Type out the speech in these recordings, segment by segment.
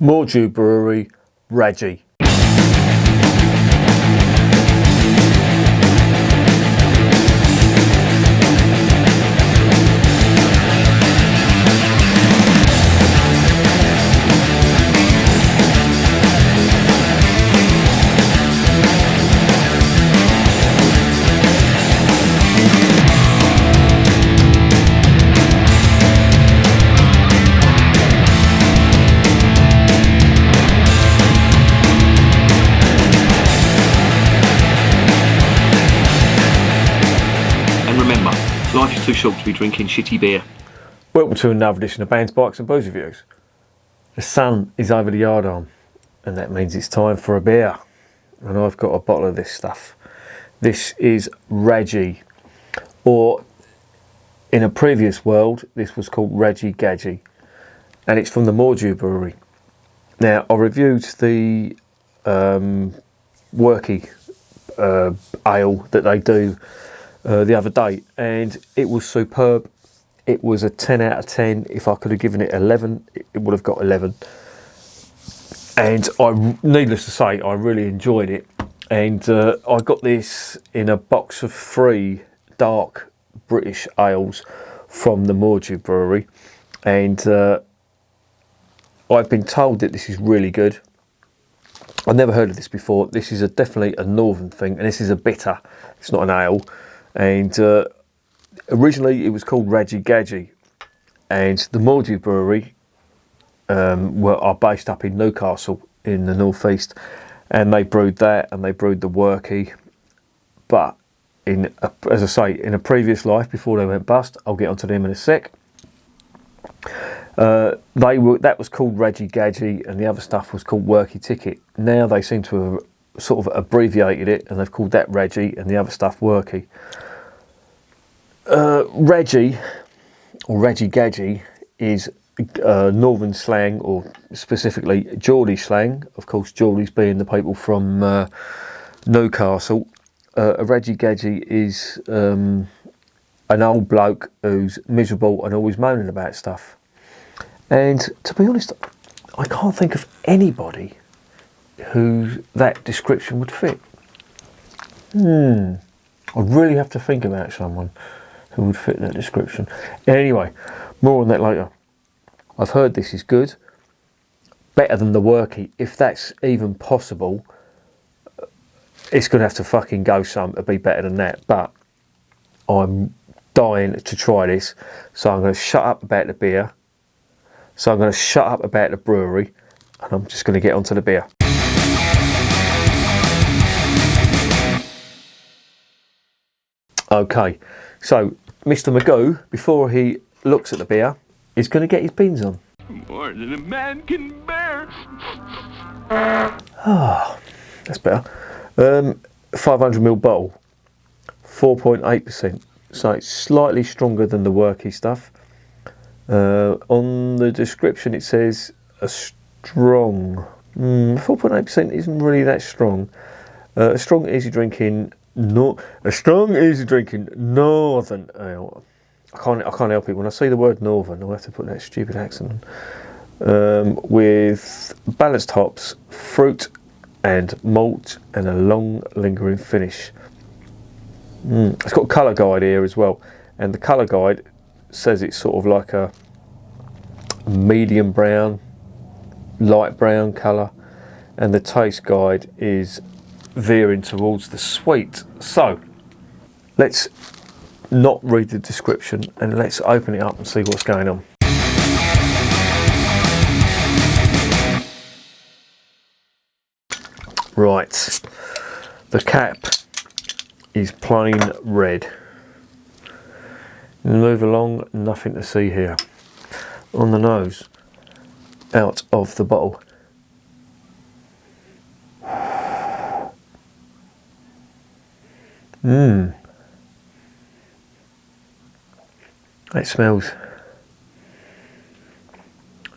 Mordue Brewery, Radgie. Life is too short to be drinking shitty beer. Welcome to another edition of Bands, Bikes and Booze Reviews. The sun is over the yard arm, and that means it's time for a beer. And I've got a bottle of this stuff. This is Radgie, or in a previous world, this was called Radgie Gadgie, and it's from the Mordue Brewery. Now, I reviewed the Worky ale that they do the other day, and it was superb. It was a 10 out of 10. If I could have given it 11, it would have got 11. And needless to say, I really enjoyed it. And I got this in a box of 3 dark British ales from the Mordue Brewery, and I've been told that this is really good. I've never heard of this before. This is definitely a northern thing, and this is a bitter. It's not an ale. And originally it was called Radgie Gadgie, and the Mordue Brewery are based up in Newcastle in the northeast, and they brewed that, and they brewed the Worky. But as I say, in a previous life before they went bust, I'll get onto them in a sec. That was called Radgie Gadgie, and the other stuff was called Worky Ticket. Now they seem to have sort of abbreviated it, and they've called that Radgie and the other stuff Worky. Radgie, or Radgie Gadgie, is northern slang, or specifically Geordie slang. Of course, Geordies being the people from Newcastle. A Radgie Gadgie is an old bloke who's miserable and always moaning about stuff. And to be honest, I can't think of anybody who that description would fit. I'd really have to think about someone who would fit that description. Anyway, more on that later. I've heard this is good, better than the Worky. If that's even possible, it's going to have to fucking go some to be better than that. But I'm dying to try this, so I'm going to shut up about the beer. So I'm going to shut up about the brewery, and I'm just going to get onto the beer. Okay, so Mr. Magoo, before he looks at the beer, is going to get his beans on. More than a man can bear. That's better. 500ml bottle, 4.8%. So it's slightly stronger than the Worky stuff. On the description it says a strong. 4.8% isn't really that strong. A strong, easy drinking northern ale. I can't help it when I see the word northern. I'll have to put that stupid accent on. With balanced hops, fruit, and malt, and a long, lingering finish. It's got a colour guide here as well, and the colour guide says it's sort of like a medium brown, light brown colour, and the taste guide is veering towards the sweet. So let's not read the description and let's open it up and see what's going on. Right, the cap is plain red. Move along, nothing to see here. On the nose, out of the bottle. It smells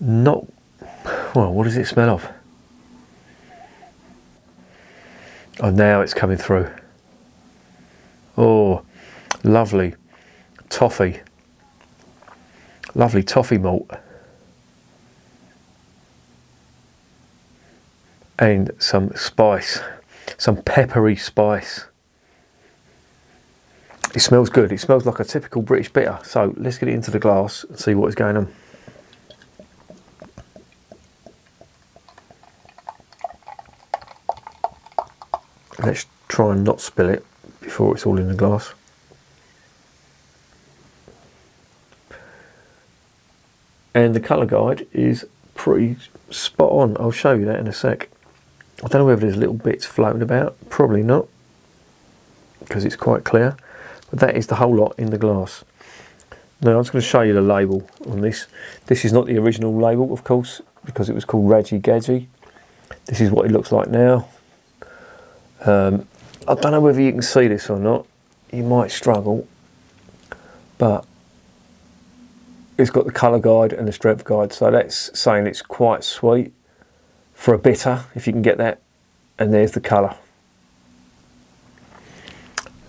not well. What does it smell of? Oh, now it's coming through. Oh, lovely toffee. Lovely toffee malt. and some spice, some peppery spice. It smells good. It smells like a typical British bitter. So let's get it into the glass and see what is going on. Let's try and not spill it before it's all in the glass. And the colour guide is pretty spot on. I'll show you that in a sec. I don't know whether there's little bits floating about. Probably not, because it's quite clear. But that is the whole lot in the glass. Now I'm just going to show you the label on this. This is not the original label, of course, because it was called Radgie Gadgie. This is what it looks like now. I don't know whether you can see this or not. You might struggle, but it's got the colour guide and the strength guide, so that's saying it's quite sweet for a bitter, if you can get that. And there's the colour.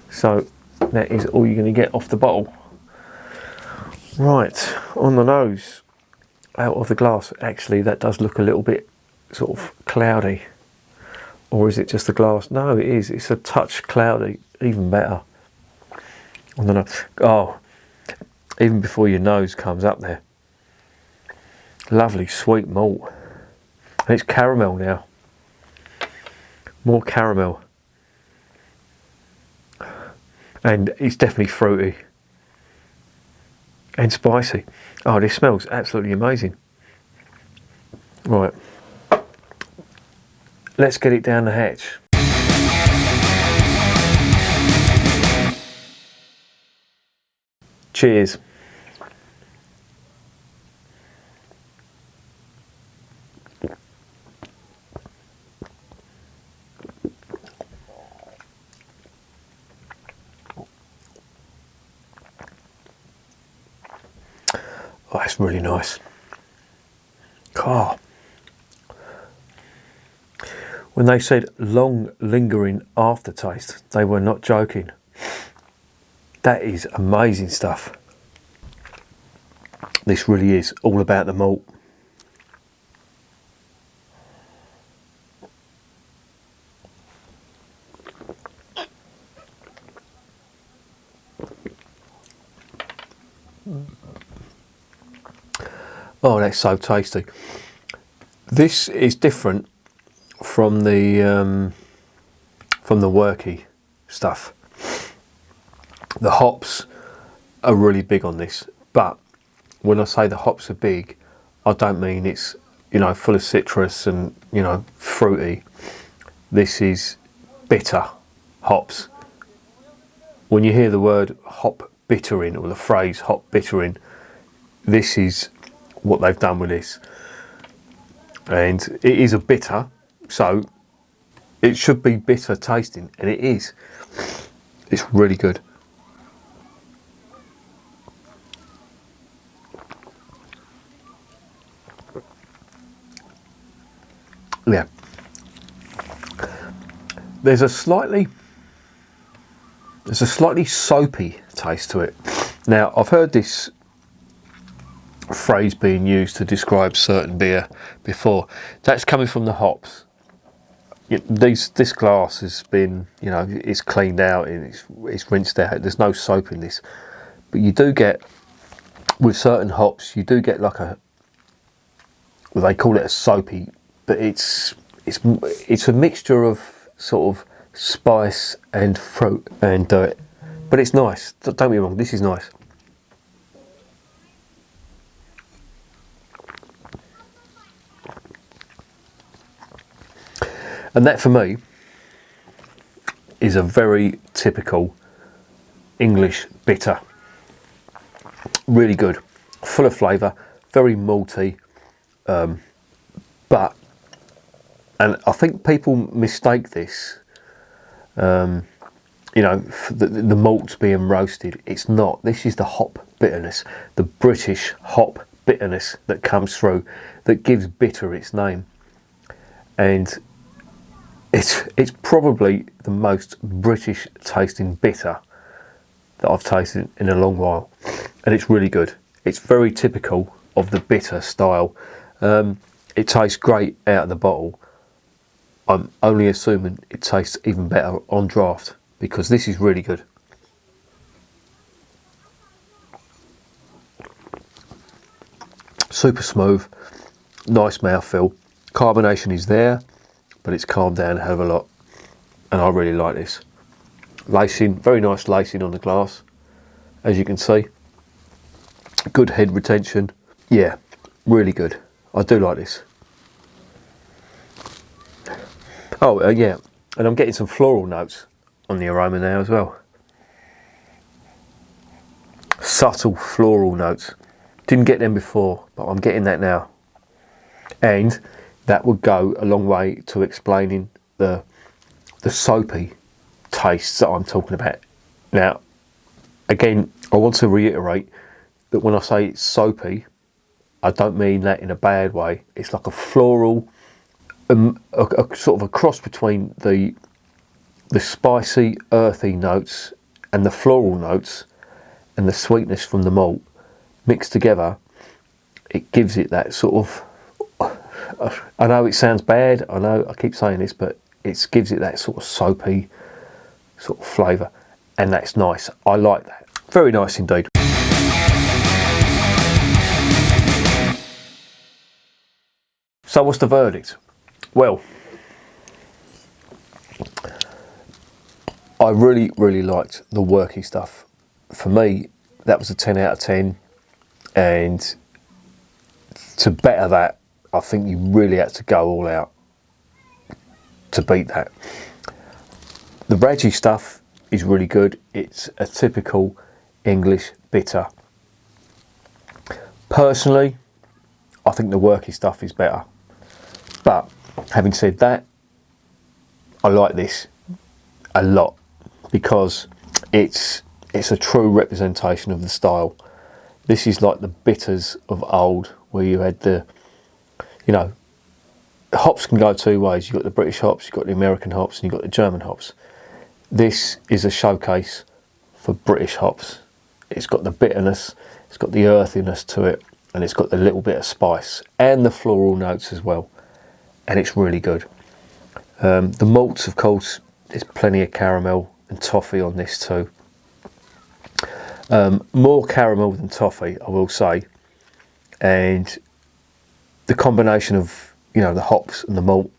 So that is all you're going to get off the bottle. Right, on the nose, out of the glass. Actually, that does look a little bit sort of cloudy. Or is it just the glass? No, it is. It's a touch cloudy. Even better. On the nose. Oh, even before your nose comes up there. Lovely sweet malt. And it's caramel now. More caramel. And it's definitely fruity. And spicy. Oh, this smells absolutely amazing. Right. Let's get it down the hatch. Cheers. Oh, that's really nice. Oh. When they said long lingering aftertaste, they were not joking. That is amazing stuff. This really is all about the malt. Oh, that's so tasty. This is different from the worky stuff. The hops are really big on this, but when I say the hops are big, I don't mean it's, you know, full of citrus and, you know, fruity. This is bitter hops. When you hear the word hop bittering, or the phrase hop bittering, this is what they've done with this. And it is a bitter, so it should be bitter tasting, and it is. It's really good. Yeah. There's a slightly soapy taste to it. Now, I've heard this phrase being used to describe certain beer before. That's coming from the hops. This glass has been, you know, it's cleaned out and it's rinsed out. There's no soap in this, but you do get, with certain hops, you do get like a, well, they call it a soapy, but it's a mixture of sort of spice and fruit and dirt, but it's nice. Don't get me wrong, this is nice. And that for me is a very typical English bitter. Really good, full of flavour, very malty, but, and I think people mistake this, you know, the malt's being roasted. It's not. This is the hop bitterness, the British hop bitterness that comes through, that gives bitter its name. And it's probably the most British tasting bitter that I've tasted in a long while, and it's really good. It's very typical of the bitter style. It tastes great out of the bottle, I'm only assuming it tastes even better on draft, because this is really good. Super smooth, nice mouthfeel. Carbonation is there, but it's calmed down a hell of a lot, and I really like this. Lacing, very nice lacing on the glass, as you can see. Good head retention. Yeah, really good. I do like this. Oh, yeah, and I'm getting some floral notes on the aroma now as well. Subtle floral notes. Didn't get them before, but I'm getting that now. And that would go a long way to explaining the soapy tastes that I'm talking about. Now, again, I want to reiterate that when I say it's soapy, I don't mean that in a bad way. It's like a floral, a sort of a cross between the spicy, earthy notes and the floral notes and the sweetness from the malt mixed together. It gives it that sort of, I know it sounds bad, I know I keep saying this, but it gives it that sort of soapy sort of flavour, and that's nice. I like that. Very nice indeed. So what's the verdict? Well, I really liked the worky stuff. For me, that was a 10 out of 10, and to better that, I think you really had to go all out to beat that. The Radgie stuff is really good. It's a typical English bitter. Personally, I think the worky stuff is better. But having said that, I like this a lot, because it's a true representation of the style. This is like the bitters of old, where you had the, you know, hops can go two ways. You've got the British hops, you've got the American hops, and you've got the German hops. This is a showcase for British hops. It's got the bitterness, it's got the earthiness to it, and it's got the little bit of spice and the floral notes as well. And it's really good. The malts, of course, there's plenty of caramel and toffee on this too. More caramel than toffee, I will say. And the combination of, you know, the hops and the malt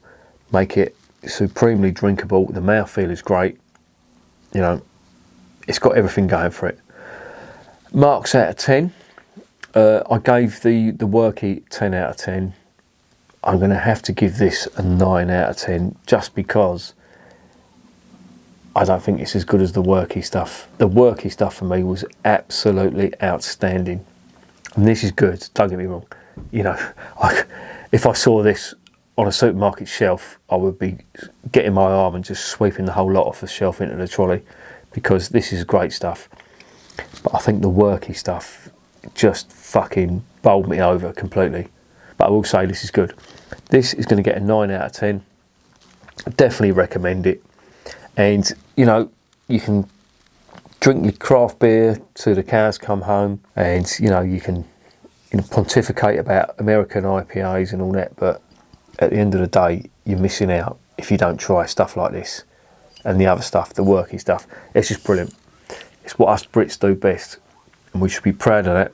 make it supremely drinkable. The mouthfeel is great. You know, it's got everything going for it. Marks out of 10. I gave the worky 10 out of 10. I'm going to have to give this a 9 out of 10, just because I don't think it's as good as the worky stuff. The worky stuff for me was absolutely outstanding. And this is good, don't get me wrong. You know, if I saw this on a supermarket shelf, I would be getting my arm and just sweeping the whole lot off the shelf into the trolley, because this is great stuff. But I think the worky stuff just fucking bowled me over completely. But I will say this is good. This is going to get a 9 out of 10. I definitely recommend it. And, you know, you can drink your craft beer till the cows come home, and, you know, you can pontificate about American IPAs and all that, but at the end of the day, you're missing out if you don't try stuff like this and the other stuff, the worky stuff. It's just brilliant. It's what us Brits do best, and we should be proud of that.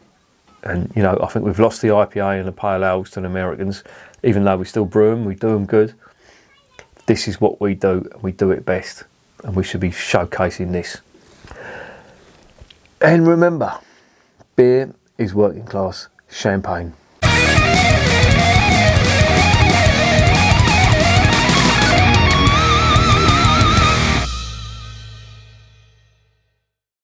And, you know, I think we've lost the IPA and the pale ales to the Americans, even though we still brew them, we do them good. This is what we do, and we do it best, and we should be showcasing this. And remember, beer is working class champagne.